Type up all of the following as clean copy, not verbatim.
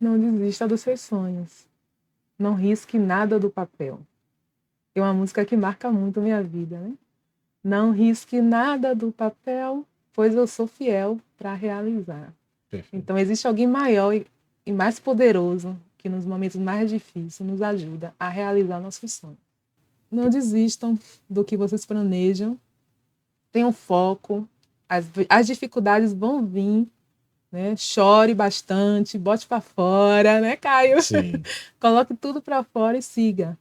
Não desista dos seus sonhos. Não risque nada do papel. É uma música que marca muito a minha vida, né? Não risque nada do papel, pois eu sou fiel para realizar. Perfeito. Então, existe alguém maior e mais poderoso que nos momentos mais difíceis nos ajuda a realizar nossos sonhos. Não desistam do que vocês planejam. Tenham foco. As dificuldades vão vir, né? Chore bastante, bote para fora, né, Caio? Sim. Coloque tudo para fora e siga.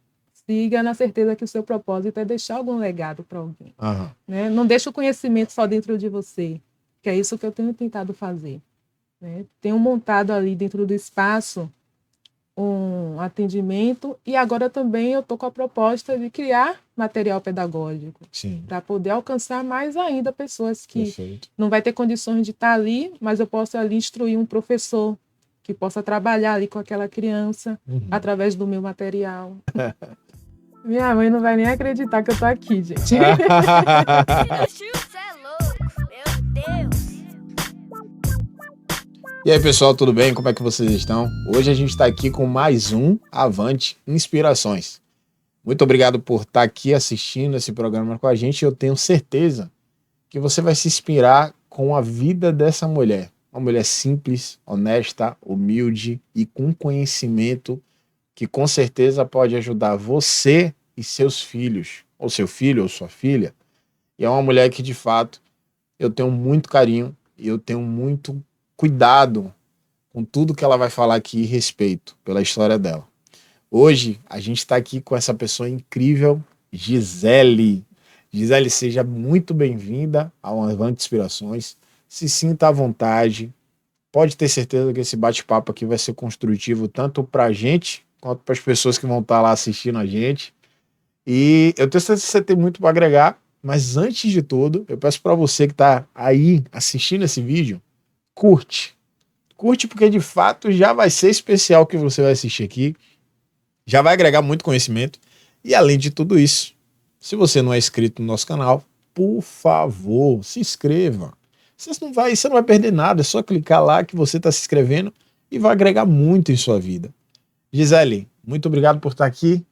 Siga na certeza que o seu propósito é deixar algum legado para alguém. Aham. Né? Não deixe o conhecimento só dentro de você, que é isso que eu tenho tentado fazer. Né? Tenho montado ali dentro do espaço um atendimento e agora também eu estou com a proposta de criar material pedagógico Sim. para poder alcançar mais ainda pessoas que Perfeito. não vai ter condições de estar ali, mas eu posso ali instruir um professor que possa trabalhar ali com aquela criança através do meu material. Minha mãe não vai nem acreditar que eu tô aqui, gente. E aí, pessoal, tudo bem? Como é que vocês estão? Hoje a gente está aqui com mais um Avante Inspirações. Muito obrigado por estar aqui assistindo esse programa com a gente. Eu tenho certeza que você vai se inspirar com a vida dessa mulher. Uma mulher simples, honesta, humilde e com conhecimento que com certeza pode ajudar você e seus filhos, ou seu filho ou sua filha. E é uma mulher que, de fato, eu tenho muito carinho e eu tenho muito cuidado com tudo que ela vai falar aqui e respeito pela história dela. Hoje, a gente está aqui com essa pessoa incrível, Gisele. Gisele, seja muito bem-vinda ao Avante Inspirações. Se sinta à vontade. Pode ter certeza que esse bate-papo aqui vai ser construtivo tanto para a gente quanto para as pessoas que vão estar lá assistindo a gente. E eu tenho certeza que você tem muito para agregar, mas antes de tudo, eu peço para você que está aí assistindo esse vídeo, curte. Curte porque de fato já vai ser especial o que você vai assistir aqui. Já vai agregar muito conhecimento. E além de tudo isso, se você não é inscrito no nosso canal, por favor, se inscreva. Você não vai perder nada, é só clicar lá que você está se inscrevendo e vai agregar muito em sua vida. Gisele, muito obrigado por estar aqui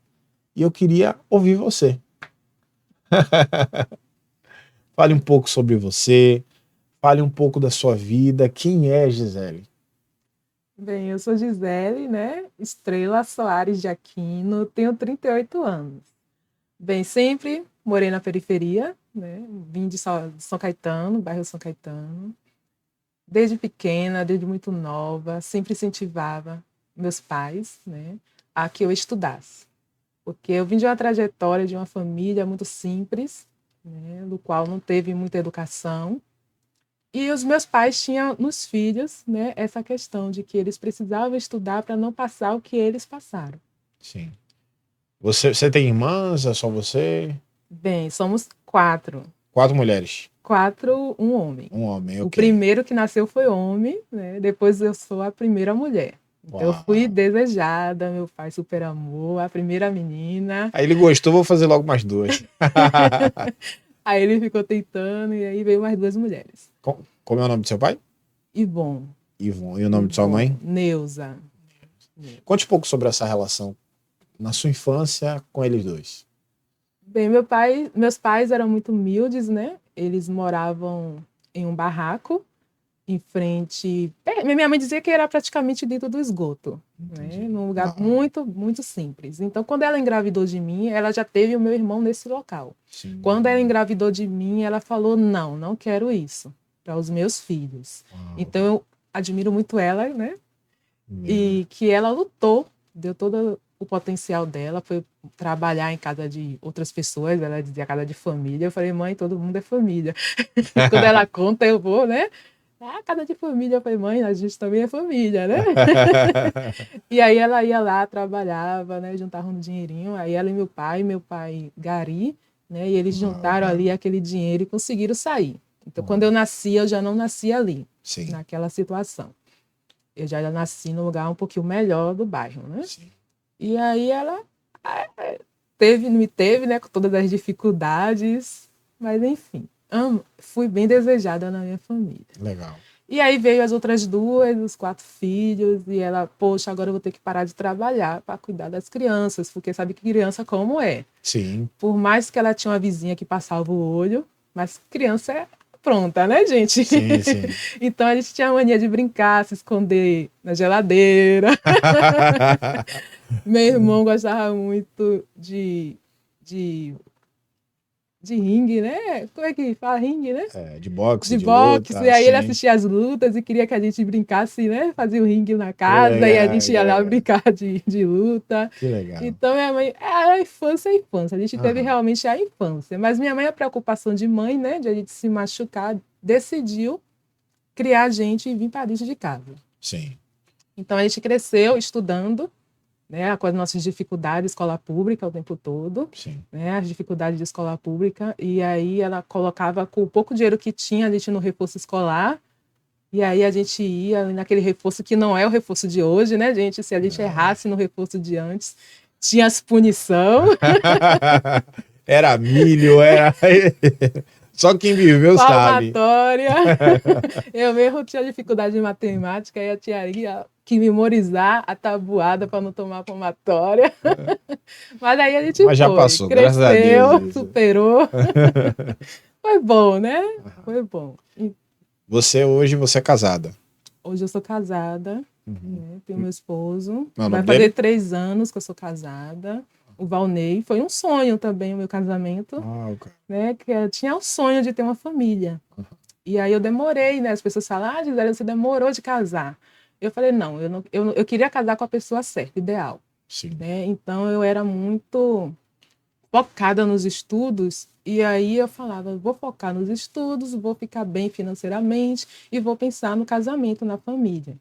e eu queria ouvir você. Fale um pouco sobre você, fale um pouco da sua vida. Quem é Gisele? Bem, eu sou Gisele, né? Estrela Soares de Aquino, tenho 38 anos. Bem, sempre morei na periferia, né? Vim de São Caetano, bairro São Caetano. Desde pequena, desde muito nova, sempre incentivava meus pais, né, a que eu estudasse. Porque eu vim de uma trajetória de uma família muito simples, né, do qual não teve muita educação. E os meus pais tinham nos filhos, né, essa questão de que eles precisavam estudar para não passar o que eles passaram. Sim. Você tem irmãs? É só você? Bem, somos quatro. 4 mulheres. Quatro, um homem. Um homem, O ok. primeiro que nasceu foi homem, né? Depois eu sou a primeira mulher. Então eu fui Uau. desejada, meu pai super amou, a primeira menina. Aí ele gostou, vou fazer logo mais 2. Aí ele ficou tentando e aí veio mais duas mulheres. Como é o nome do seu pai? Ivon. Ivon. E o nome de sua mãe? Neuza. Conte um pouco sobre essa relação na sua infância com eles dois. Bem, meus pais eram muito humildes, né? Eles moravam em um barraco em frente. Minha mãe dizia que era praticamente dentro do esgoto, né? Num lugar muito, muito simples. Então, quando ela engravidou de mim, ela já teve o meu irmão nesse local. Sim. Quando ela engravidou de mim, ela falou: não, não quero isso para os meus filhos. Então, eu admiro muito ela, né? E que ela lutou, deu todo o potencial dela, foi trabalhar em casa de outras pessoas, ela dizia casa de família. Eu falei: mãe, todo mundo é família. Quando ela conta, eu vou, né? Casa de família. Eu falei: mãe, a gente também é família, né? E aí ela ia lá, trabalhava, né? Juntava um dinheirinho. Aí ela e meu pai Gari, né? E eles juntaram ali aquele dinheiro e conseguiram sair. Então, quando eu nasci, eu já não nasci ali, Sim. naquela situação. Eu já nasci num lugar um pouquinho melhor do bairro, né? Sim. E aí ela me teve, né? Com todas as dificuldades, mas enfim. Fui bem desejada na minha família. Legal. E aí veio as outras duas, os 4 filhos, e ela, poxa, agora eu vou ter que parar de trabalhar para cuidar das crianças, porque sabe que criança como é. Sim. Por mais que ela tinha uma vizinha que passava o olho, mas criança é pronta, né, gente? Sim, sim. Então a gente tinha a mania de brincar, se esconder na geladeira. Meu irmão gostava muito de ringue, né? Como é que fala ringue, né? De boxe, De de boxe. luta. E aí ele Sim. assistia as lutas e queria que a gente brincasse, né? Fazia o ringue na Que casa e a legal, gente que ia lá legal. brincar de luta. Que legal. Então minha mãe, era a infância, a infância. A gente teve Aham. realmente a infância. Mas minha mãe, a preocupação de mãe, né? De a gente se machucar, decidiu criar a gente e vir para dentro de casa. Sim. Então a gente cresceu estudando, né, com as nossas dificuldades, escola pública o tempo todo, Sim. né, as dificuldades de escola pública, e aí ela colocava com o pouco dinheiro que tinha a gente no reforço escolar, e aí a gente ia naquele reforço que não é o reforço de hoje, né, gente? Se a gente errasse no reforço de antes, tinha as punição, Era milho, era. Só quem viveu sabe. palmatória. Eu mesmo tinha dificuldade em matemática, aí a tia ia que memorizar a tabuada para não tomar palmatória. Mas aí a gente Mas já foi, passou, graças a Deus. cresceu, Isso. superou. Foi bom, né? Foi bom. E Você é casada. hoje eu sou casada, Uhum. né? Tenho meu esposo. Qual é o Vai nome fazer dele? 3 anos que eu sou casada. O Valnei. Foi um sonho também o meu casamento, Ok. né? Que eu tinha o sonho de ter uma família. E aí eu demorei, né? As pessoas falam, Gisele, você demorou de casar. Eu falei, não, eu queria casar com a pessoa certa, ideal. Sim. Né? Então eu era muito focada nos estudos, e aí eu falava, vou focar nos estudos, vou ficar bem financeiramente e vou pensar no casamento, na família.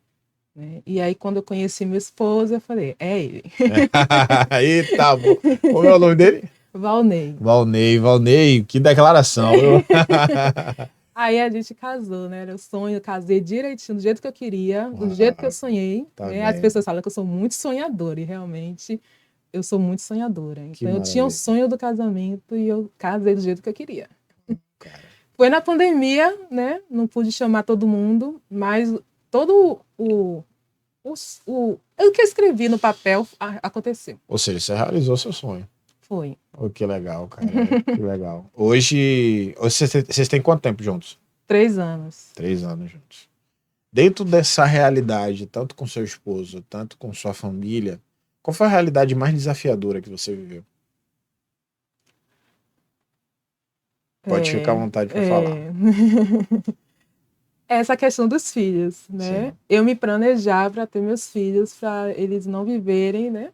Né? E aí, quando eu conheci meu esposo, eu falei, é ele, Eita, bom. Como é o nome dele? Valnei. Valnei, que declaração. Aí a gente casou, né? Era o sonho, eu casei direitinho, do jeito que eu queria, do jeito que eu sonhei. Tá Né? As vendo? pessoas falam que eu sou muito sonhadora, e realmente eu sou muito sonhadora. Que Então eu tinha o maravilha. sonho do casamento e eu casei do jeito que eu queria. Cara. Foi na pandemia, né? Não pude chamar todo mundo, mas todo o que eu escrevi no papel aconteceu. Ou seja, você realizou seu sonho. Foi. Oh, que legal, cara. Que legal. Hoje vocês têm quanto tempo juntos? 3 anos. 3 anos juntos. Dentro dessa realidade, tanto com seu esposo, tanto com sua família, qual foi a realidade mais desafiadora que você viveu? Pode ficar à vontade para falar. Essa questão dos filhos, né? Sim. Eu me planejar para ter meus filhos, para eles não viverem, né?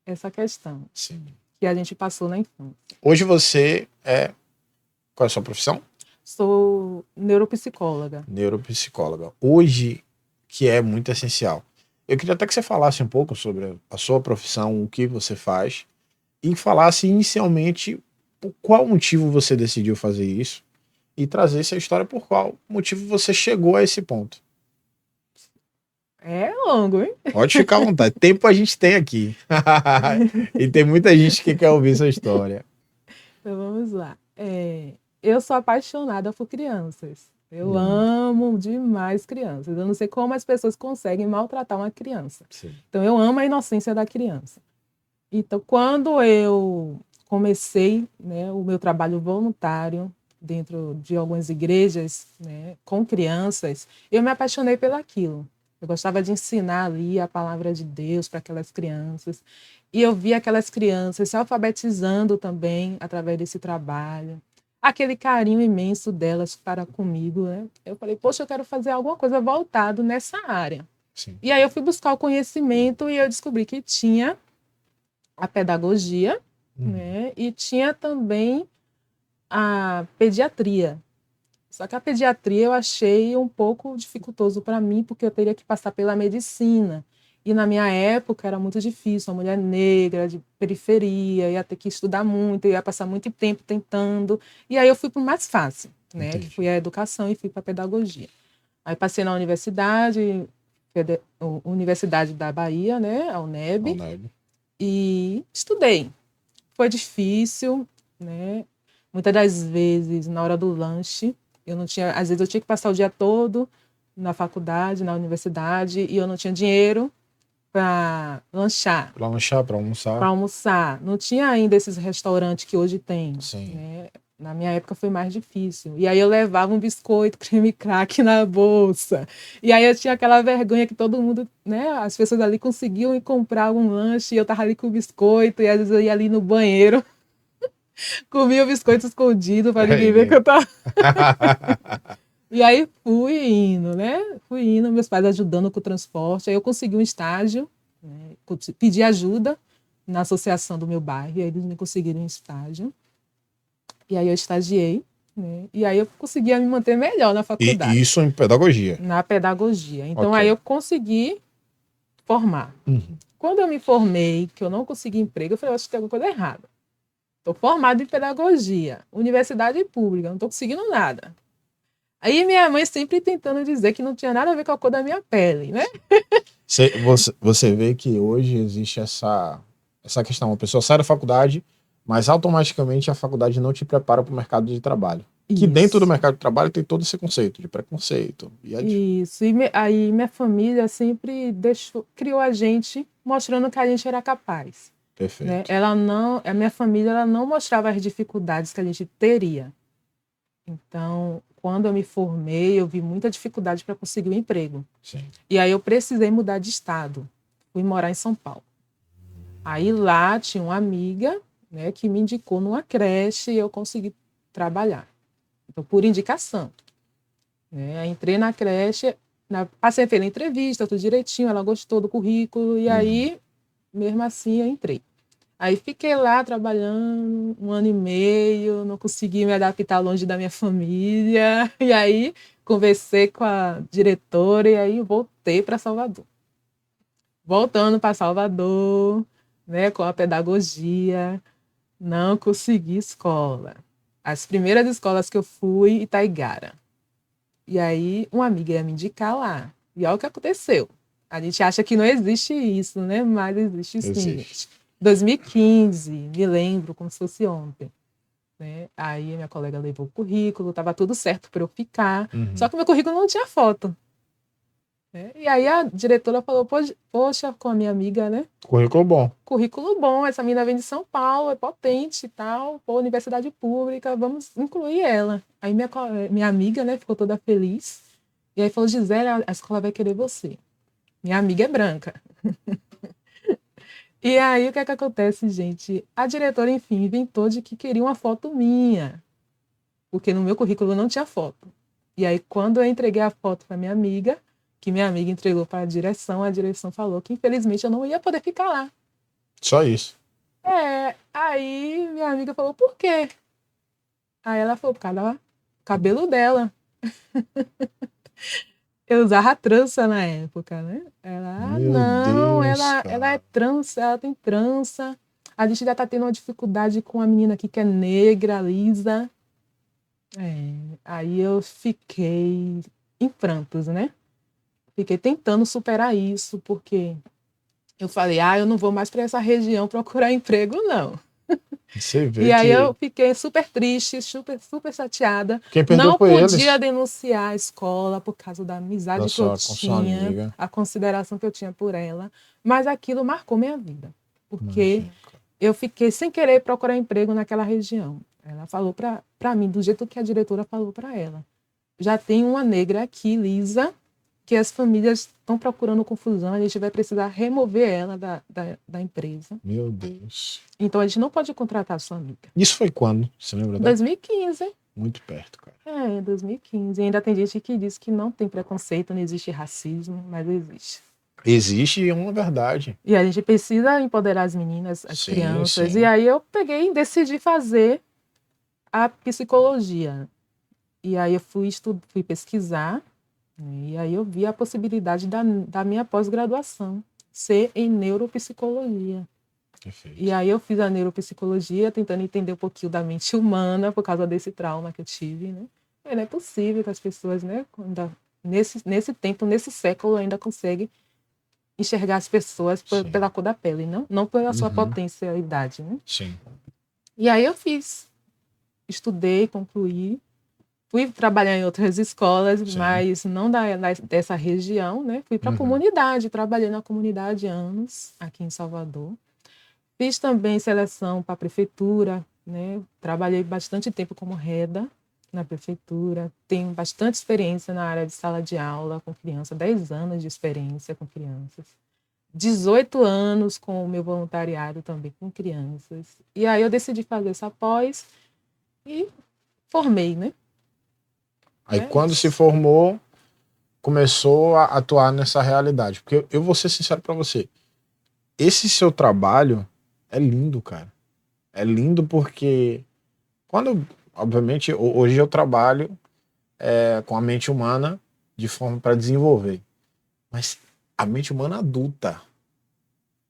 Essa questão Sim. que a gente passou na infância. Hoje você é... Qual é a sua profissão? Sou neuropsicóloga. Neuropsicóloga. Hoje, que é muito essencial. Eu queria até que você falasse um pouco sobre a sua profissão, o que você faz, e falasse inicialmente por qual motivo você decidiu fazer isso e trazer essa história por qual motivo você chegou a esse ponto. É longo, hein? Pode ficar à vontade. Tempo a gente tem aqui. E tem muita gente que quer ouvir sua história. Então vamos lá. Eu sou apaixonada por crianças. Eu amo demais crianças. Eu não sei como as pessoas conseguem maltratar uma criança. Sim. Então eu amo a inocência da criança. Então quando eu comecei, né, o meu trabalho voluntário dentro de algumas igrejas, né, com crianças, eu me apaixonei pelaquilo. Eu gostava de ensinar ali a palavra de Deus para aquelas crianças. E eu via aquelas crianças se alfabetizando também através desse trabalho. Aquele carinho imenso delas para comigo, né? Eu falei, poxa, eu quero fazer alguma coisa voltado nessa área. Sim. E aí eu fui buscar o conhecimento e eu descobri que tinha a pedagogia, né? E tinha também a pediatria. Só que a pediatria eu achei um pouco dificultoso para mim, porque eu teria que passar pela medicina. E na minha época era muito difícil, uma mulher negra, de periferia, ia ter que estudar muito, ia passar muito tempo tentando. E aí eu fui para o mais fácil, né? Entendi. Que fui a educação e fui para a pedagogia. Aí passei na universidade, Universidade da Bahia, né? A UNEB, e estudei. Foi difícil, né? Muitas das vezes, na hora do lanche, eu não tinha, às vezes eu tinha que passar o dia todo, na faculdade, na universidade, e eu não tinha dinheiro para lanchar. Para lanchar, para almoçar. Para almoçar. Não tinha ainda esses restaurantes que hoje tem. Sim. Né? Na minha época foi mais difícil. E aí eu levava um biscoito, creme crack na bolsa. E aí eu tinha aquela vergonha que todo mundo, né? As pessoas ali conseguiam ir comprar um lanche e eu tava ali com o biscoito. E às vezes eu ia ali no banheiro, comia o biscoito escondido para ninguém ver que eu tava. E aí fui indo, né? Fui indo, meus pais ajudando com o transporte. Aí eu consegui um estágio, né? Pedi ajuda na associação do meu bairro, e aí eles me conseguiram um estágio. E aí eu estagiei, né? E aí eu conseguia me manter melhor na faculdade. E isso em pedagogia? Na pedagogia. Então Ok. aí eu consegui formar. Quando eu me formei, que eu não consegui emprego, eu falei, acho que tem alguma coisa errada. Estou formada em pedagogia, universidade pública, não estou conseguindo nada. Aí minha mãe sempre tentando dizer que não tinha nada a ver com a cor da minha pele, né? Você vê que hoje existe essa questão. A pessoa sai da faculdade, mas automaticamente a faculdade não te prepara para o mercado de trabalho. Isso. Que dentro do mercado de trabalho tem todo esse conceito de preconceito. Isso. E aí minha família sempre criou a gente mostrando que a gente era capaz. Perfeito. Né? A minha família ela não mostrava as dificuldades que a gente teria. Então, quando eu me formei, eu vi muita dificuldade para conseguir um emprego. Sim. E aí eu precisei mudar de estado. Fui morar em São Paulo. Aí lá tinha uma amiga, né, que me indicou numa creche e eu consegui trabalhar. Então, por indicação. Né? Aí entrei na creche, passei pela entrevista, tudo direitinho, ela gostou do currículo, e aí, mesmo assim, eu entrei. Aí fiquei lá trabalhando 1 ano e meio, não consegui me adaptar longe da minha família. E aí conversei com a diretora e aí voltei para Salvador. Voltando para Salvador, né, com a pedagogia, não consegui escola. As primeiras escolas que eu fui, Itaigara. E aí uma amiga ia me indicar lá. E olha o que aconteceu. A gente acha que não existe isso, né? Mas existe sim. Existe. 2015, me lembro como se fosse ontem. Né? Aí minha colega levou o currículo, estava tudo certo para eu ficar. Só que meu currículo não tinha foto. Né? E aí a diretora falou, poxa, com a minha amiga, né? Currículo bom. Currículo bom, essa menina vem de São Paulo, é potente e tal, pô, universidade pública, vamos incluir ela. Aí minha amiga, né, ficou toda feliz. E aí falou, Gisele, a escola vai querer você. Minha amiga é branca. E aí, o que é que acontece, gente? A diretora, enfim, inventou de que queria uma foto minha, porque no meu currículo não tinha foto. E aí, quando eu entreguei a foto para minha amiga, que minha amiga entregou para a direção falou que, infelizmente, eu não ia poder ficar lá. Só isso? Aí minha amiga falou, por quê? Aí ela falou, por causa do cabelo dela. Eu usava trança na época, né? Ela, Meu não, Deus, ela é trança, ela tem trança. A gente já tá tendo uma dificuldade com a menina aqui que é negra, lisa. Aí eu fiquei em prantos, né? Fiquei tentando superar isso, porque eu falei, eu não vou mais para essa região procurar emprego, não. Você vê E aí que eu fiquei super triste, super chateada. quem perdeu Não foi podia eles. denunciar a escola por causa da amizade que eu tinha, a consideração que eu tinha por ela. Mas aquilo marcou minha vida. Porque eu fiquei sem querer procurar emprego naquela região. Ela falou para mim, do jeito que a diretora falou para ela. Já tem uma negra aqui, Lisa, que as famílias estão procurando confusão, a gente vai precisar remover ela da empresa. Meu Deus. Então a gente não pode contratar a sua amiga. Isso foi quando? Você lembra? 2015. Muito perto, cara. 2015. E ainda tem gente que diz que não tem preconceito, não existe racismo, mas existe. Existe e é uma verdade. E a gente precisa empoderar as meninas, as crianças. Sim. E aí eu peguei e decidi fazer a psicologia. E aí eu fui pesquisar, e aí eu vi a possibilidade da minha pós-graduação ser em neuropsicologia. Perfeito. E aí eu fiz a neuropsicologia, tentando entender um pouquinho da mente humana por causa desse trauma que eu tive, né? E não é possível que as pessoas, né, nesse tempo, nesse século, ainda conseguem enxergar as pessoas pela cor da pele, não pela sua potencialidade, né? Sim. E aí eu fiz. Estudei, concluí. Fui trabalhar em outras escolas, Sim. mas não dessa região, né? Fui para a comunidade, trabalhei na comunidade há anos, aqui em Salvador. Fiz também seleção para a prefeitura, né? Trabalhei bastante tempo como reda na prefeitura. Tenho bastante experiência na área de sala de aula com crianças, 10 anos de experiência com crianças. 18 anos com o meu voluntariado também com crianças. E aí eu decidi fazer essa pós e formei, né? Aí quando se formou, começou a atuar nessa realidade. Porque eu vou ser sincero pra você. Esse seu trabalho é lindo, cara. É lindo porque obviamente, hoje eu trabalho com a mente humana de forma para desenvolver. Mas a mente humana adulta,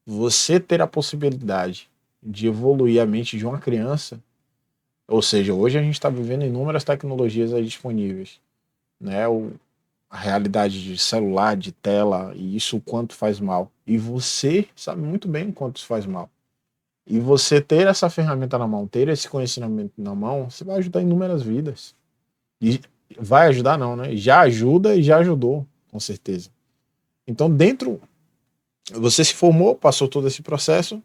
você ter a possibilidade de evoluir a mente de uma criança, ou seja, hoje a gente está vivendo inúmeras tecnologias aí disponíveis, né? A realidade de celular, de tela, e isso o quanto faz mal. E você sabe muito bem o quanto isso faz mal. E você ter essa ferramenta na mão, ter esse conhecimento na mão, você vai ajudar inúmeras vidas. E vai ajudar não, né? Já ajuda e já ajudou, com certeza. Então, você se formou, passou todo esse processo.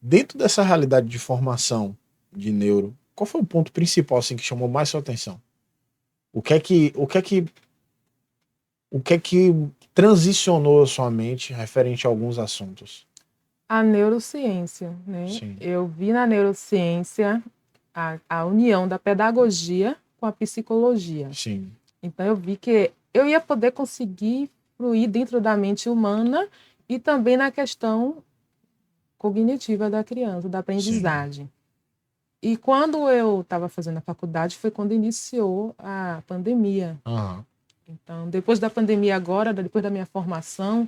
Dentro dessa realidade de formação de neuro, qual foi o ponto principal assim, que chamou mais sua atenção? O que é que transicionou a sua mente referente a alguns assuntos? A neurociência, né? Sim. Eu vi na neurociência a união da pedagogia com a psicologia. Sim. Então eu vi que eu ia poder conseguir fluir dentro da mente humana e também na questão cognitiva da criança, da aprendizagem. Sim. E quando eu estava fazendo a faculdade foi quando iniciou a pandemia. Uhum. Então, depois da pandemia agora, depois da minha formação,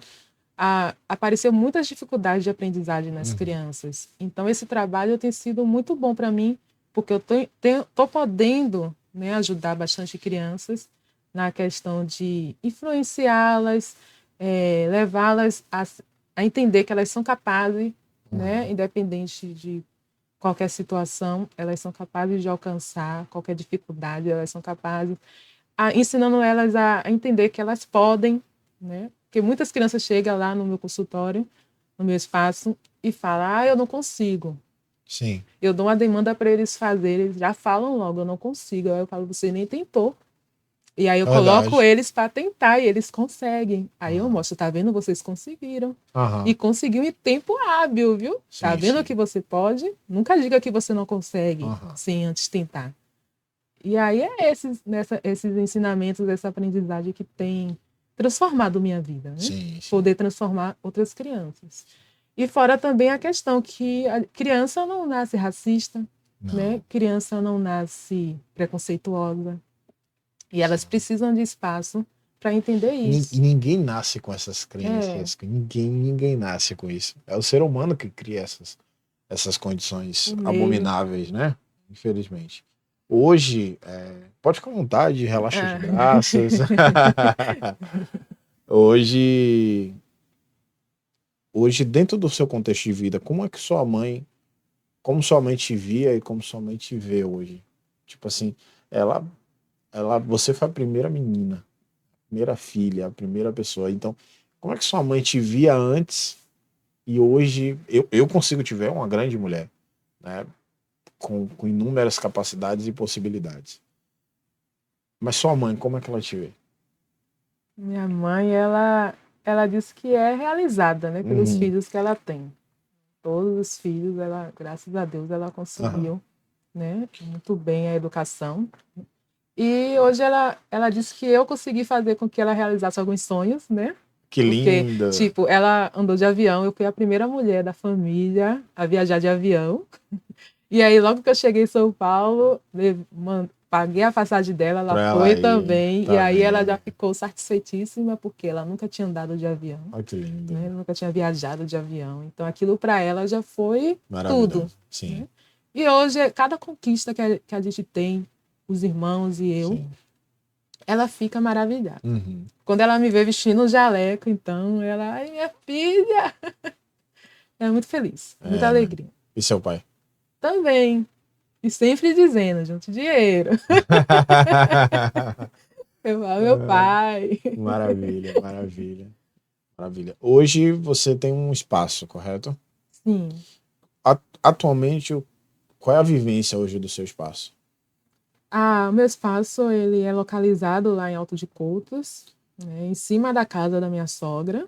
apareceu muitas dificuldades de aprendizagem nas crianças. Então, esse trabalho tem sido muito bom para mim, porque eu estou podendo, né, ajudar bastante crianças na questão de influenciá-las, levá-las a entender que elas são capazes, né, independente de qualquer situação, elas são capazes de alcançar qualquer dificuldade, elas são capazes, ensinando elas a entender que elas podem, né? Porque muitas crianças chegam lá no meu consultório, no meu espaço, e falam, eu não consigo. Sim. Eu dou uma demanda para eles fazerem, eles já falam logo, eu não consigo. Aí eu falo, você nem tentou. E aí eu coloco eles para tentar e eles conseguem. Aí eu mostro, tá vendo? Vocês conseguiram. E conseguiu em tempo hábil, viu? Sim, tá vendo que você pode? Nunca diga que você não consegue sem antes tentar. E aí é esses ensinamentos, essa aprendizagem que tem transformado minha vida, né? Sim. Poder transformar outras crianças. E fora também a questão que a criança não nasce racista, né? Criança não nasce preconceituosa. E elas precisam de espaço para entender isso. E ninguém nasce com essas crenças. Ninguém nasce com isso. É o ser humano que cria essas condições abomináveis, né? Infelizmente. Hoje, pode ficar à vontade, relaxa os braços. Hoje, dentro do seu contexto de vida, como sua mãe te via e como sua mãe te vê hoje? Tipo assim, você foi a primeira menina, a primeira filha, a primeira pessoa. Então, como é que sua mãe te via antes e hoje eu consigo te ver uma grande mulher, né? Com inúmeras capacidades e possibilidades. Mas sua mãe, como é que ela te vê? Minha mãe, ela diz que é realizada, né, pelos filhos que ela tem. Todos os filhos, ela, graças a Deus, ela conseguiu, né, muito bem a educação. E hoje ela disse que eu consegui fazer com que ela realizasse alguns sonhos, né? Que linda! Porque, tipo, ela andou de avião, eu fui a primeira mulher da família a viajar de avião. E aí, logo que eu cheguei em São Paulo, paguei a passagem dela, ela foi também. Tá, e aí ela já ficou satisfeitíssima, porque ela nunca tinha andado de avião. Olha que lindo. Né? Nunca tinha viajado de avião. Então, aquilo para ela já foi tudo. Sim. Né? E hoje, cada conquista que a gente tem, os irmãos e eu, ela fica maravilhada. Quando ela me vê vestindo um jaleco, então, ela, ai, minha filha! É muito feliz, muita alegria. E seu pai? Também. E sempre dizendo, junto dinheiro. Eu falo, meu pai. Maravilha, maravilha, maravilha. Hoje você tem um espaço, correto? Sim. Atualmente, qual é a vivência hoje do seu espaço? O meu espaço, ele é localizado lá em Alto de Coutos, né, em cima da casa da minha sogra,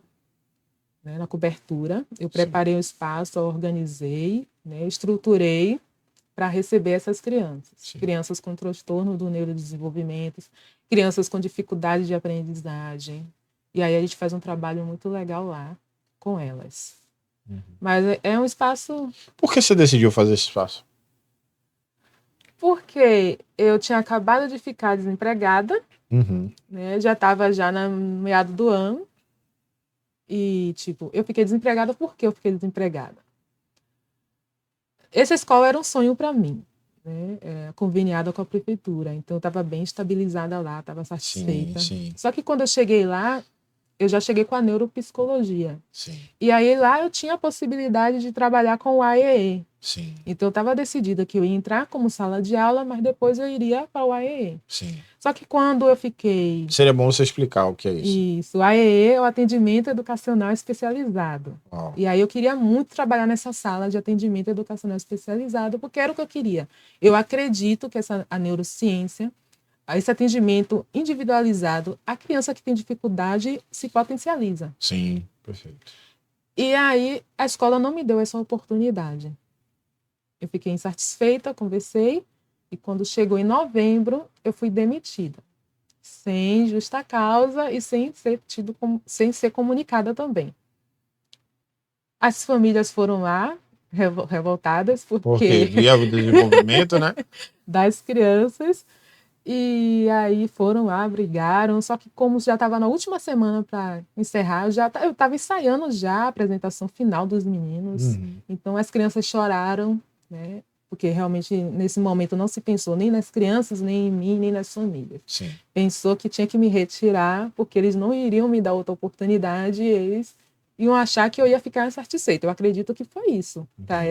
né, na cobertura. Eu Sim. preparei o espaço, organizei, né, estruturei para receber essas crianças. Sim. Crianças com transtorno do neurodesenvolvimento, crianças com dificuldade de aprendizagem. E aí a gente faz um trabalho muito legal lá com elas. Mas é um espaço... Por que você decidiu fazer esse espaço? Porque eu tinha acabado de ficar desempregada, Uhum. né? Já estava já no meado do ano. E, tipo, eu fiquei desempregada porque eu fiquei desempregada. Essa escola era um sonho para mim, né? Conveniada com a prefeitura. Então, eu estava bem estabilizada lá, estava satisfeita. Sim. Só que quando eu cheguei lá, eu já cheguei com a neuropsicologia. Sim. E aí lá eu tinha a possibilidade de trabalhar com o AEE. Sim. Então eu estava decidida que eu ia entrar como sala de aula, mas depois eu iria para o AEE. Sim. Só que quando eu fiquei... Seria bom você explicar o que é isso. Isso, o AEE é o atendimento educacional especializado. Uau. E aí eu queria muito trabalhar nessa sala de atendimento educacional especializado, porque era o que eu queria. Eu acredito que a neurociência, esse atendimento individualizado, a criança que tem dificuldade se potencializa. Sim, perfeito. E aí a escola não me deu essa oportunidade. Eu fiquei insatisfeita, conversei, e quando chegou em novembro, eu fui demitida. Sem justa causa e sem ser comunicada também. As famílias foram lá, revoltadas, Porque via o desenvolvimento, né? das crianças, e aí foram lá, brigaram, só que como já estava na última semana para encerrar, eu estava ensaiando já a apresentação final dos meninos, então as crianças choraram, né? Porque realmente nesse momento não se pensou nem nas crianças, nem em mim, nem nas famílias. Sim. Pensou que tinha que me retirar, porque eles não iriam me dar outra oportunidade, e eles iam achar que eu ia ficar insatisfeita. Eu acredito que foi isso, para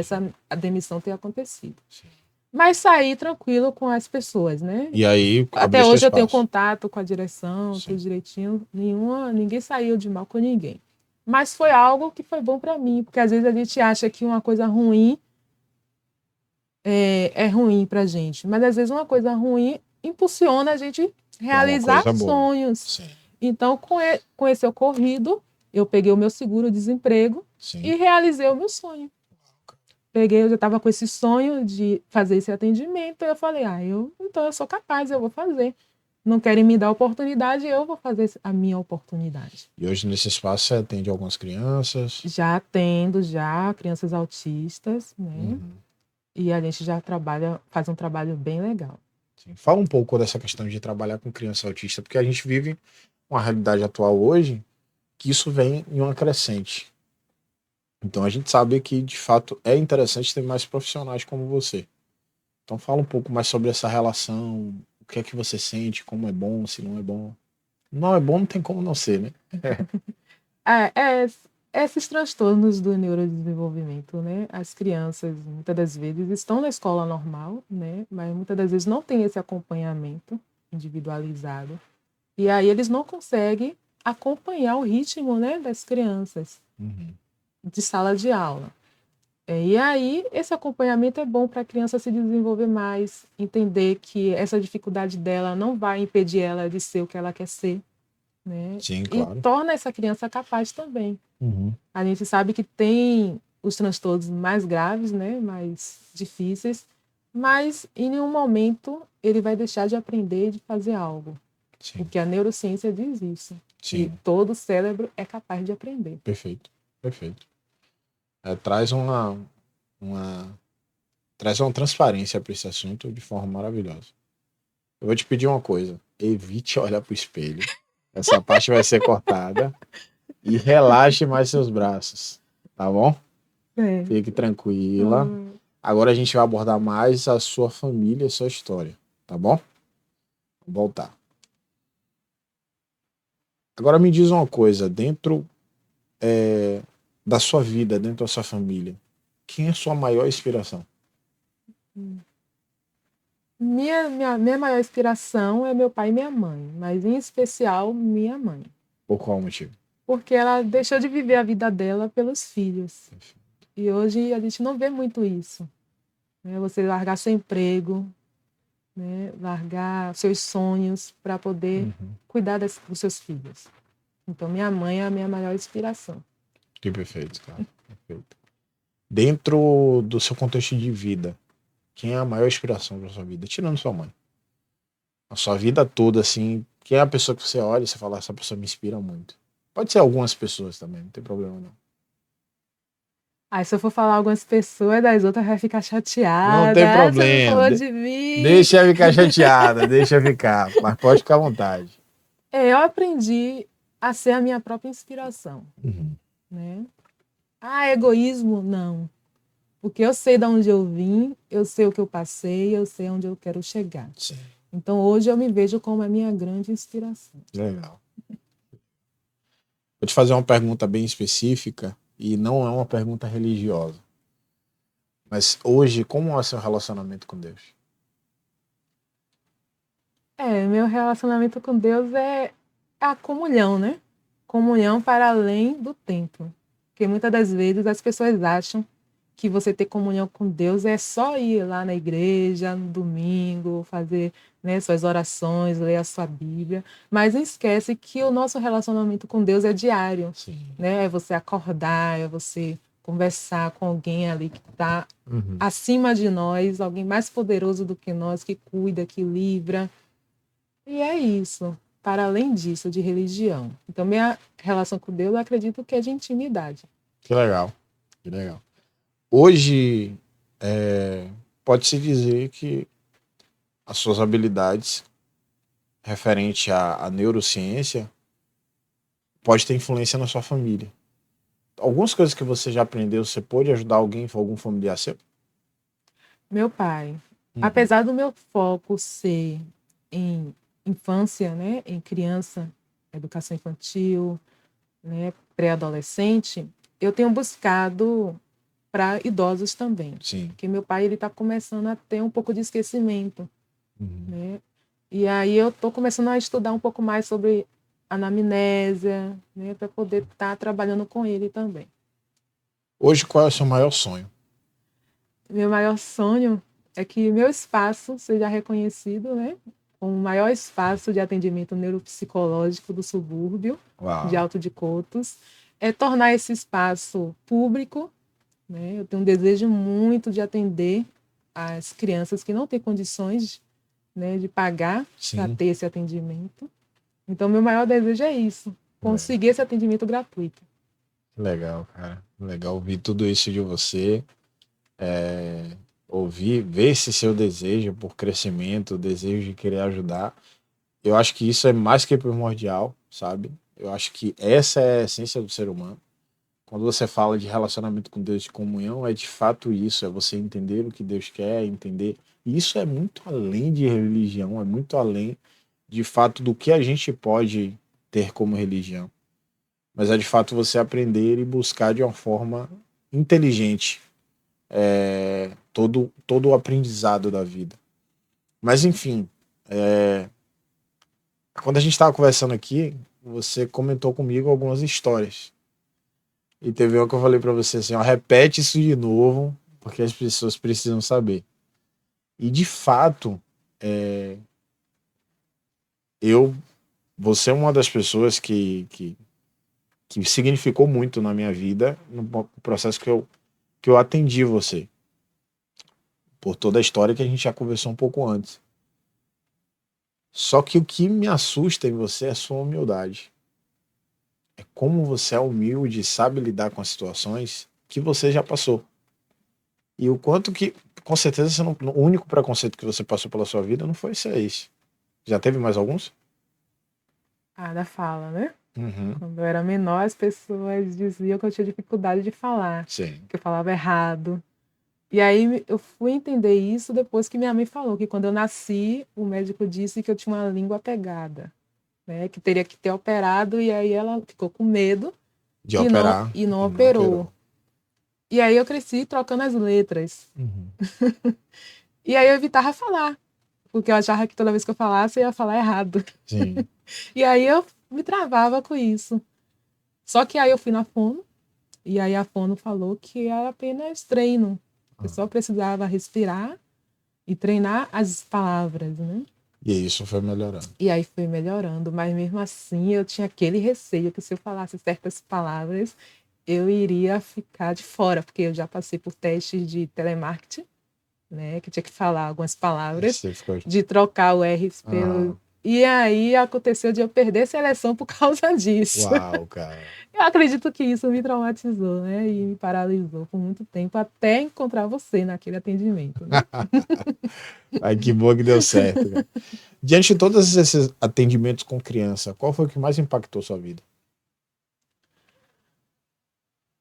a demissão ter acontecido. Sim. Mas saí tranquilo com as pessoas, né? E aí, até hoje eu tenho contato com a direção, Sim. tudo direitinho. Ninguém saiu de mal com ninguém. Mas foi algo que foi bom para mim, porque às vezes a gente acha que uma coisa ruim é ruim para a gente, mas às vezes uma coisa ruim impulsiona a gente realizar sonhos. Sim. Então, com esse ocorrido, eu peguei o meu seguro-desemprego e realizei o meu sonho. Eu já estava com esse sonho de fazer esse atendimento, e eu falei, então eu sou capaz, eu vou fazer. Não querem me dar oportunidade, eu vou fazer a minha oportunidade. E hoje nesse espaço você atende algumas crianças? Já atendo, crianças autistas, né? E a gente já faz um trabalho bem legal. Sim. Fala um pouco dessa questão de trabalhar com criança autista, porque a gente vive uma realidade atual hoje que isso vem em uma crescente. Então a gente sabe que, de fato, é interessante ter mais profissionais como você. Então fala um pouco mais sobre essa relação, o que é que você sente, como é bom, se não é bom. Não é bom, não tem como não ser, né? Esses transtornos do neurodesenvolvimento, né? As crianças, muitas das vezes, estão na escola normal, né? Mas muitas das vezes não tem esse acompanhamento individualizado. E aí eles não conseguem acompanhar o ritmo, né, das crianças de sala de aula. E aí esse acompanhamento é bom para a criança se desenvolver mais, entender que essa dificuldade dela não vai impedir ela de ser o que ela quer ser, né? Sim, claro. E torna essa criança capaz também. A gente sabe que tem os transtornos mais graves, né, mais difíceis, mas em nenhum momento ele vai deixar de aprender, de fazer algo. Sim. Porque a neurociência diz isso. Sim. Que todo cérebro é capaz de aprender. Perfeito, perfeito. Traz uma transparência para esse assunto de forma maravilhosa. Eu vou te pedir uma coisa. Evite olhar para o espelho. Essa parte vai ser cortada. E relaxe mais seus braços. Tá bom? Fique tranquila. Agora a gente vai abordar mais a sua família e a sua história. Tá bom? Vou voltar. Agora me diz uma coisa. Dentro da sua vida, dentro da sua família, quem é a sua maior inspiração? Minha maior inspiração é meu pai e minha mãe, mas em especial minha mãe. Por qual motivo? Porque ela deixou de viver a vida dela pelos filhos. E hoje a gente não vê muito isso. Né? Você largar seu emprego, né? Largar seus sonhos para poder cuidar dos seus filhos. Então, minha mãe é a minha maior inspiração. Que perfeito, cara. Perfeito. Dentro do seu contexto de vida, quem é a maior inspiração para sua vida? Tirando sua mãe. A sua vida toda, assim, quem é a pessoa que você olha e você fala, essa pessoa me inspira muito? Pode ser algumas pessoas também, não tem problema não. Aí, se eu for falar algumas pessoas, das outras vai ficar Não chateada. tem Você não problema. falou de mim. Deixa eu ficar chateada, deixa eu ficar. Mas pode ficar à vontade. Eu aprendi a ser a minha própria inspiração. Né? Egoísmo, não. Porque eu sei de onde eu vim, eu sei o que eu passei, eu sei onde eu quero chegar. Sim. Então, hoje eu me vejo como a minha grande inspiração. Legal. Vou te fazer uma pergunta bem específica e não é uma pergunta religiosa. Mas hoje, como é o seu relacionamento com Deus? Meu relacionamento com Deus é a comunhão, né? Comunhão para além do tempo. Porque muitas das vezes as pessoas acham que você ter comunhão com Deus é só ir lá na igreja no domingo, fazer, né, suas orações, ler a sua Bíblia, mas não esquece que o nosso relacionamento com Deus é diário. Sim. Né? É você acordar, é você conversar com alguém ali que está acima de nós, alguém mais poderoso do que nós, que cuida, que livra. E é isso, para além disso, de religião. Então, minha relação com Deus, eu acredito que é de intimidade. Que legal, que legal. Hoje, pode-se dizer que as suas habilidades referente à neurociência pode ter influência na sua família. Algumas coisas que você já aprendeu, você pode ajudar alguém, algum familiar seu? Meu pai, apesar do meu foco ser em infância, né, em criança, educação infantil, né, pré-adolescente, eu tenho buscado para idosos também. Sim. Porque meu pai ele está começando a ter um pouco de esquecimento. Né? E aí eu estou começando a estudar um pouco mais sobre anamnésia, né, para poder estar trabalhando com ele também. Hoje, qual é o seu maior sonho? Meu maior sonho é que meu espaço seja reconhecido, né, como o maior espaço de atendimento neuropsicológico do subúrbio de Alto de Cotos. É tornar esse espaço público. Né? Eu tenho um desejo muito de atender as crianças que não têm condições, né, de pagar para ter esse atendimento. Então, meu maior desejo é isso, conseguir esse atendimento gratuito. Legal, cara. Legal ouvir tudo isso de você. Ouvir, ver esse seu desejo por crescimento, o desejo de querer ajudar. Eu acho que isso é mais que primordial, sabe? Eu acho que essa é a essência do ser humano. Quando você fala de relacionamento com Deus, de comunhão, é de fato isso, é você entender o que Deus quer, entender. E isso é muito além de religião, é muito além, de fato, do que a gente pode ter como religião. Mas é de fato você aprender e buscar de uma forma inteligente todo o aprendizado da vida. Mas enfim, quando a gente estava conversando aqui, você comentou comigo algumas histórias. E teve uma que eu falei para você assim, ó, repete isso de novo, porque as pessoas precisam saber. E de fato, você é uma das pessoas que significou muito na minha vida, no processo que eu atendi você. Por toda a história que a gente já conversou um pouco antes. Só que o que me assusta em você é a sua humildade. É como você é humilde e sabe lidar com as situações que você já passou. E o quanto que, com certeza, o único preconceito que você passou pela sua vida não foi só esse. Já teve mais alguns? Da fala, né? Quando eu era menor, as pessoas diziam que eu tinha dificuldade de falar. Sim. Que eu falava errado. E aí eu fui entender isso depois que minha mãe falou que quando eu nasci, o médico disse que eu tinha uma língua pegada, né? Que teria que ter operado, e aí ela ficou com medo de operar e não operou. E aí eu cresci trocando as letras. E aí eu evitava falar. porque eu achava que toda vez que eu falasse, eu ia falar errado. Sim. E aí eu me travava com isso. Só que aí eu fui na fono, e aí a fono falou que era apenas treino. Eu só precisava respirar e treinar as palavras, né? E isso foi melhorando. E aí foi melhorando, mas mesmo assim eu tinha aquele receio que se eu falasse certas palavras, eu iria ficar de fora, porque eu já passei por testes de telemarketing, né, que tinha que falar algumas palavras, Você ficou... de trocar o R pelo... E aí aconteceu de eu perder a seleção por causa disso. Uau, cara. Eu acredito que isso me traumatizou, né, e me paralisou por muito tempo, até encontrar você naquele atendimento, né? Ai, que boa que deu certo, cara. Diante de todos esses atendimentos com criança, qual foi o que mais impactou sua vida?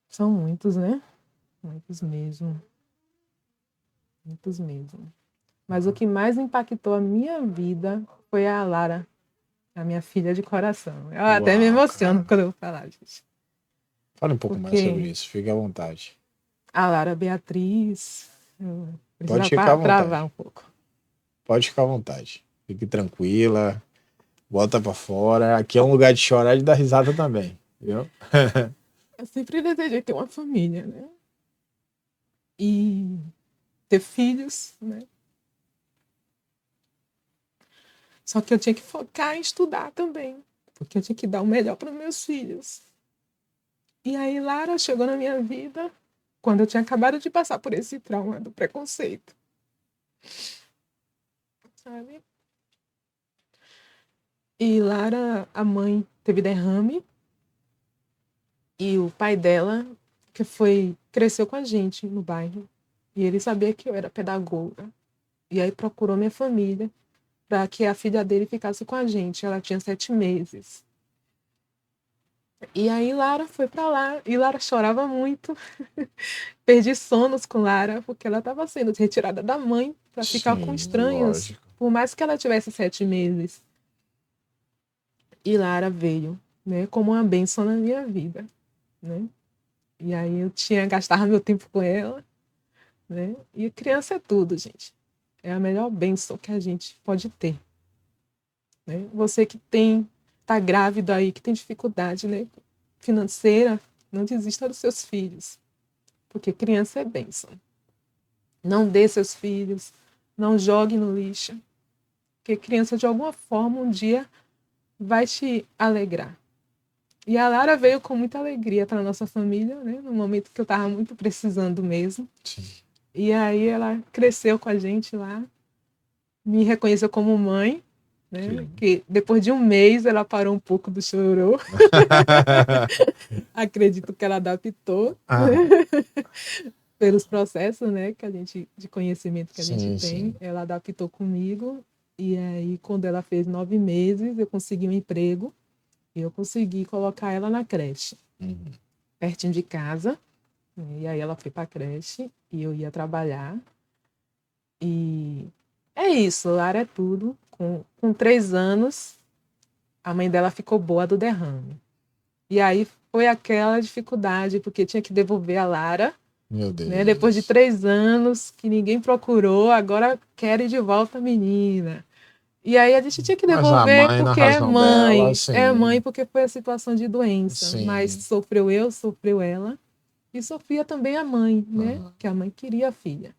São muitos, né? Muitos mesmo. Muitos mesmo. Mas o que mais impactou a minha vida foi a Lara, a minha filha de coração. Eu até me emociono quando eu vou falar, gente. Fale um pouco mais sobre isso, fique à vontade. A Lara Beatriz. Pode ficar à vontade. Travar um pouco. Pode ficar à vontade. Fique tranquila, bota pra fora. Aqui é um lugar de chorar e de dar risada também, viu? Eu sempre desejei ter uma família, né? E ter filhos, né? Só que eu tinha que focar em estudar também, porque eu tinha que dar o melhor para meus filhos. E aí Lara chegou na minha vida quando eu tinha acabado de passar por esse trauma do preconceito. Sabe? E Lara, a mãe, teve derrame. E o pai dela, cresceu com a gente no bairro. E ele sabia que eu era pedagoga. E aí procurou minha família para que a filha dele ficasse com a gente. Ela tinha 7 meses. E aí Lara foi para lá. E Lara chorava muito. Perdi sonos com Lara, porque ela estava sendo retirada da mãe para ficar com estranhos. Lógico. Por mais que ela tivesse 7 meses. E Lara veio, né, como uma bênção na minha vida, né? E aí eu gastava meu tempo com ela, né? E criança é tudo, gente. É a melhor bênção que a gente pode ter, né? Você que tá grávido aí, que tem dificuldade, né, financeira, não desista dos seus filhos, porque criança é bênção. Não dê seus filhos, não jogue no lixo, porque criança de alguma forma um dia vai te alegrar. E a Lara veio com muita alegria para nossa família, né? No momento que eu estava muito precisando mesmo. Sim. E aí ela cresceu com a gente lá, me reconheceu como mãe, né? Que depois de um mês ela parou um pouco do chororô. Acredito que ela adaptou pelos processos, né? De conhecimento que a gente tem. Ela adaptou comigo. E aí, quando ela fez 9 meses, eu consegui um emprego. E eu consegui colocar ela na creche, pertinho de casa. E aí ela foi para a creche e eu ia trabalhar. E é isso, Lara é tudo. Com 3 anos, a mãe dela ficou boa do derrame. E aí foi aquela dificuldade, porque tinha que devolver a Lara. Meu Deus. Né? Depois de 3 anos que ninguém procurou, agora querem de volta a menina. E aí a gente tinha que devolver porque é mãe. Dela, é mãe porque foi a situação de doença. Sim. Mas sofreu eu, sofreu ela. E sofria também a mãe, né? Que a mãe queria a filha.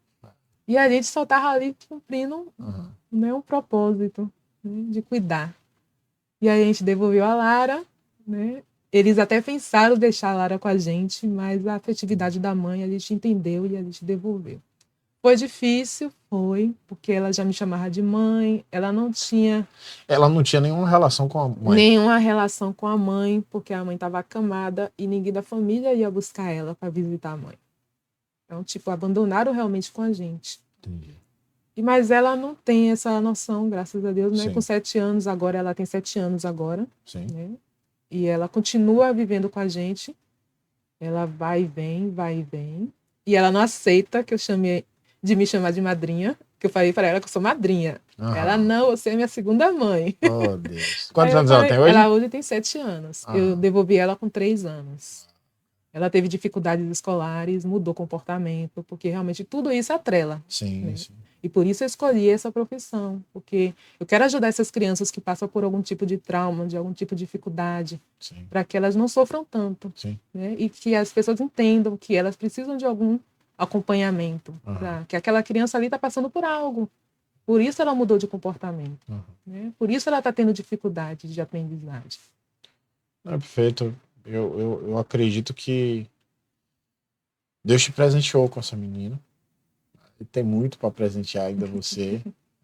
E a gente só estava ali cumprindo né, um propósito, né, de cuidar. E aí a gente devolveu a Lara, né? Eles até pensaram deixar a Lara com a gente, mas a afetividade da mãe a gente entendeu e a gente devolveu. Foi difícil, porque ela já me chamava de mãe, ela não tinha nenhuma relação com a mãe. Nenhuma relação com a mãe, porque a mãe estava acamada e ninguém da família ia buscar ela para visitar a mãe. Então, abandonaram realmente com a gente. Entendi. Mas ela não tem essa noção, graças a Deus, né? Sim. Com 7 anos agora, ela tem 7 anos agora. Sim. Né? E ela continua vivendo com a gente. Ela vai e vem, vai e vem. E ela não aceita que eu me chamar de madrinha, que eu falei para ela que eu sou madrinha. Ela, não, você é minha segunda mãe. Oh, Deus. Quantos anos ela tem hoje? Ela hoje tem 7 anos. Eu devolvi ela com 3 anos. Ela teve dificuldades escolares, mudou comportamento, porque realmente tudo isso atrela. Sim, Né? sim. E por isso eu escolhi essa profissão, porque eu quero ajudar essas crianças que passam por algum tipo de trauma, de algum tipo de dificuldade, Sim. para que elas não sofram tanto. Sim. Né? E que as pessoas entendam que elas precisam de algum acompanhamento, que aquela criança ali está passando por algo. Por isso ela mudou de comportamento. Né? Por isso ela está tendo dificuldade de aprendizagem. É perfeito. Eu acredito que Deus te presenteou com essa menina. E tem muito para presentear ainda você.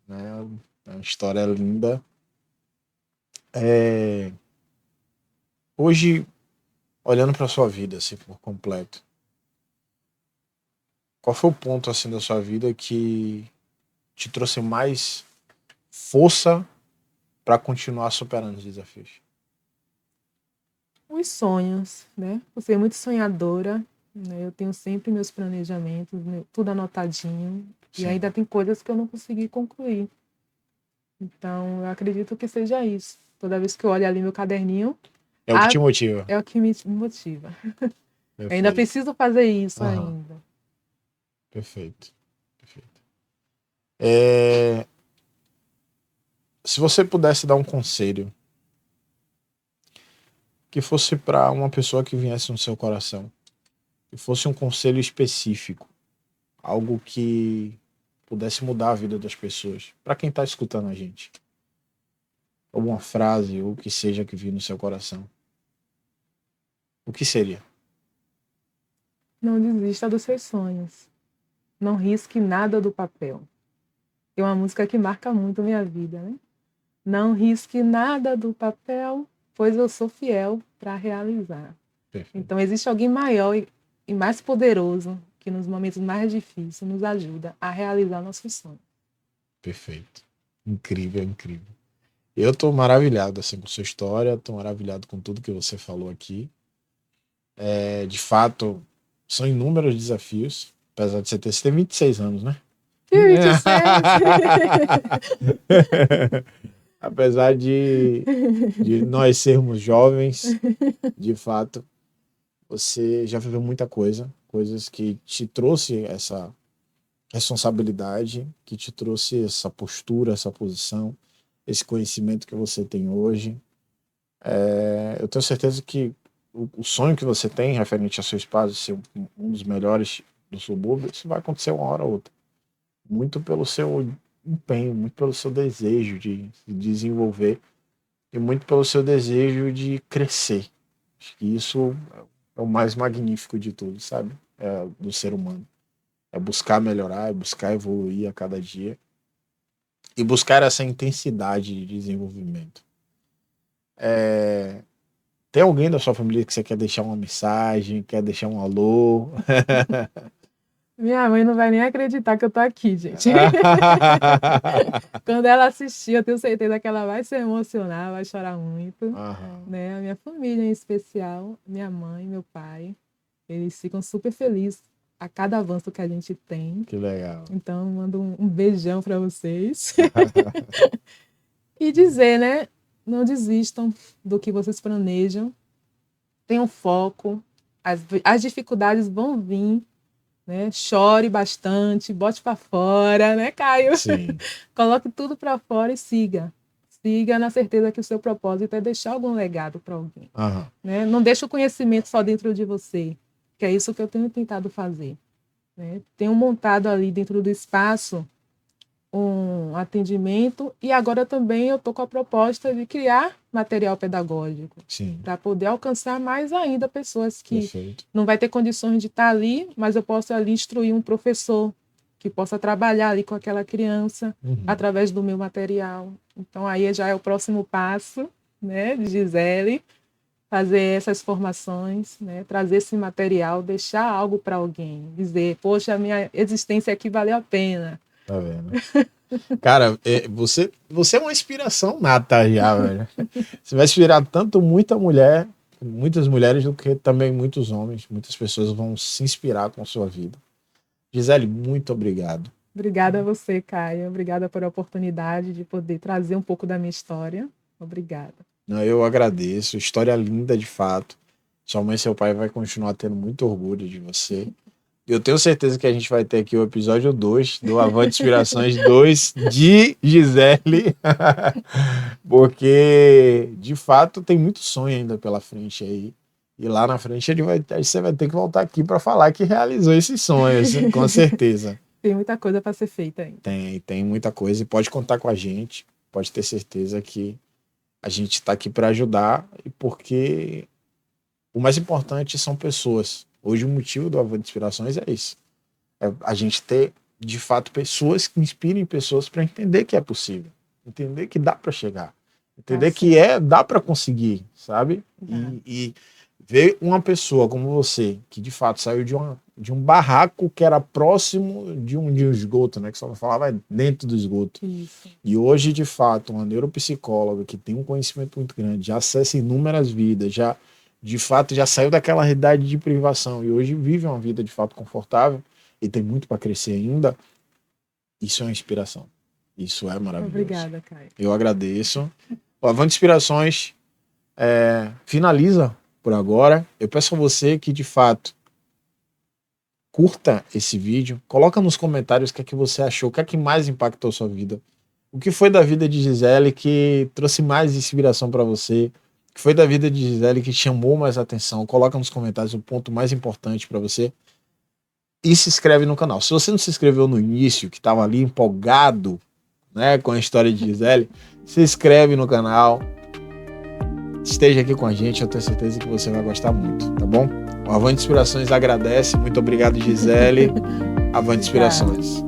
Né? É uma história linda. Hoje, olhando para sua vida assim, por completo, qual foi o ponto assim da sua vida que te trouxe mais força para continuar superando os desafios? Os sonhos, né? Eu sou muito sonhadora, né? Eu tenho sempre meus planejamentos, tudo anotadinho, Sim. e ainda tem coisas que eu não consegui concluir. Então, eu acredito que seja isso. Toda vez que eu olho ali meu caderninho, É o que te motiva. é o que me motiva. Perfeito. Ainda preciso fazer isso ainda. Perfeito. Perfeito. Se você pudesse dar um conselho que fosse para uma pessoa que viesse no seu coração, que fosse um conselho específico, algo que pudesse mudar a vida das pessoas, para quem está escutando a gente, alguma frase ou o que seja que vir no seu coração, o que seria? Não desista dos seus sonhos. Não risque nada do papel. É uma música que marca muito a minha vida, né? Não risque nada do papel, pois eu sou fiel para realizar. Perfeito. Então, existe alguém maior e mais poderoso que nos momentos mais difíceis nos ajuda a realizar nossos sonhos. Perfeito. Incrível, incrível. Eu tô maravilhado assim com sua história, tô maravilhado com tudo que você falou aqui. De fato, são inúmeros desafios, apesar de você ter 26 anos, né? Que 26! Apesar de nós sermos jovens, de fato, você já viveu muita coisa, coisas que te trouxe essa responsabilidade, que te trouxe essa postura, essa posição, esse conhecimento que você tem hoje. Eu tenho certeza que o sonho que você tem referente a seu espaço, ser um dos melhores do subúrbio, isso vai acontecer uma hora ou outra. Muito pelo seu empenho, muito pelo seu desejo de se desenvolver e muito pelo seu desejo de crescer. Acho que isso é o mais magnífico de tudo, sabe? Do ser humano. É buscar melhorar, é buscar evoluir a cada dia e buscar essa intensidade de desenvolvimento. Tem alguém da sua família que você quer deixar uma mensagem, quer deixar um alô? Minha mãe não vai nem acreditar que eu tô aqui, gente. Quando ela assistir, eu tenho certeza que ela vai se emocionar, vai chorar muito. Né? A minha família em especial, minha mãe, meu pai, eles ficam super felizes a cada avanço que a gente tem. Que legal. Então, eu mando um beijão para vocês. E dizer, né? Não desistam do que vocês planejam. Tenham foco. As dificuldades vão vir. Né? Chore bastante, bote para fora, né, Caio? Sim. Coloque tudo para fora e siga. Siga na certeza que o seu propósito é deixar algum legado para alguém. Né? Não deixe o conhecimento só dentro de você, que é isso que eu tenho tentado fazer. Né? Tenho montado ali dentro do espaço um atendimento e agora também eu estou com a proposta de criar material pedagógico para poder alcançar mais ainda pessoas que não vai ter condições de estar ali, mas eu posso ali instruir um professor que possa trabalhar ali com aquela criança através do meu material. Então aí já é o próximo passo, né, de Gisele, fazer essas formações, né, trazer esse material, deixar algo para alguém, dizer, poxa, a minha existência aqui valeu a pena. Tá vendo? Cara, você é uma inspiração nata já, velho. Você vai inspirar tanto muitas mulheres, do que também muitos homens. Muitas pessoas vão se inspirar com a sua vida. Gisele, muito obrigado. Obrigada a você, Caio. Obrigada por a oportunidade de poder trazer um pouco da minha história. Obrigada. Eu agradeço. História linda, de fato. Sua mãe e seu pai vai continuar tendo muito orgulho de você. Eu tenho certeza que a gente vai ter aqui o episódio 2 do Avante Inspirações 2 de Gisele. Porque, de fato, tem muito sonho ainda pela frente aí. E lá na frente você vai ter que voltar aqui para falar que realizou esses sonhos, com certeza. Tem muita coisa para ser feita ainda. Tem muita coisa. E pode contar com a gente. Pode ter certeza que a gente está aqui para ajudar. Porque o mais importante são pessoas. Hoje o motivo do Avante Inspirações é isso. É a gente ter, de fato, pessoas que inspirem pessoas para entender que é possível. Entender que dá para chegar. Entender que dá para conseguir, sabe? E ver uma pessoa como você, que de fato saiu de um barraco que era próximo de um esgoto, né? Que só falava dentro do esgoto. Isso. E hoje, de fato, uma neuropsicóloga que tem um conhecimento muito grande, já acessa inúmeras vidas, de fato, já saiu daquela realidade de privação e hoje vive uma vida de fato confortável e tem muito para crescer ainda. Isso é uma inspiração. Isso é maravilhoso. Obrigada, Caio. Eu agradeço. O Avante Inspirações finaliza por agora. Eu peço a você que, de fato, curta esse vídeo. Coloca nos comentários o que é que você achou, o que é que mais impactou a sua vida. O que foi da vida de Gisele que trouxe mais inspiração para você? Que foi da vida de Gisele que chamou mais atenção? Coloca nos comentários o ponto mais importante para você. E se inscreve no canal. Se você não se inscreveu no início, que estava ali empolgado, né, com a história de Gisele, se inscreve no canal. Esteja aqui com a gente, eu tenho certeza que você vai gostar muito, tá bom? O Avante Inspirações agradece. Muito obrigado, Gisele. Avante Inspirações.